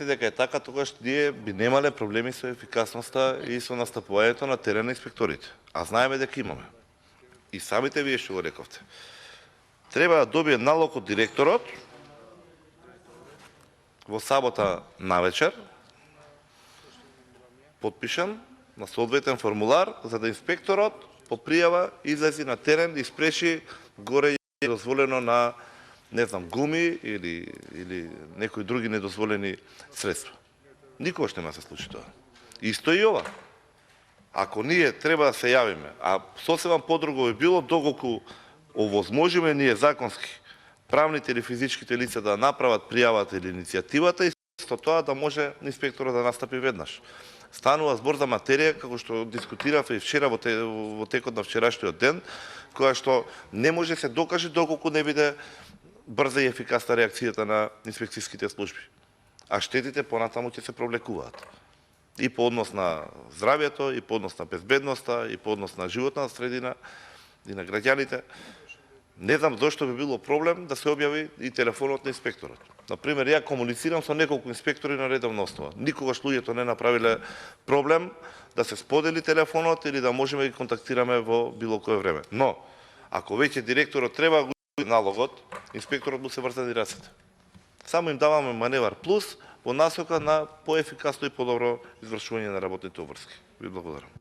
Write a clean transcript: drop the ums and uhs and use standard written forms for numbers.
дека е така, тогаш ние би немале проблеми со ефикасноста и со настапувањето на терен на инспекторите. А знаеме дека имаме. И самите вие што го рековте. Треба да добие налог од директорот во сабота навечер, подпишан на соодветен формулар, за да инспекторот по пријава излези на терен и спреши горе дозволено на, не знам, гуми или некои други недозволени средства. Никогаш нема да се случи тоа. Исто и ова. Ако ние треба да се јавиме, а сосема подруго би било доколку овозможиме ние законски правните или физичките лица да направат пријавата или иницијативата и со тоа да може инспекторот да настапи веднаш. Станува збор за материја, како што дискутиравме и вчера во текот на вчерашниот ден, која што не може се докаже доколку не биде брза и ефикасна реакцијата на инспекцијските служби. А штетите понатаму ќе се провлекуваат. И по однос на здравјето, и по однос на безбедноста, и по однос на животната средина, и на граѓаните. Не знам зошто би било проблем да се објави и телефонот на инспекторот. Например, ја комуницирам со неколку инспектори на редовна основа. Никогаш луѓето не направиле проблем да се сподели телефонот или да можеме да ги контактираме во било кое време. Но, ако веќе директорот треба да го налогот, инспекторот му се врзани рацете. Само им даваме маневар плюс во насока на поефикасно и подобро извршување на работните обврски. Ви благодарам.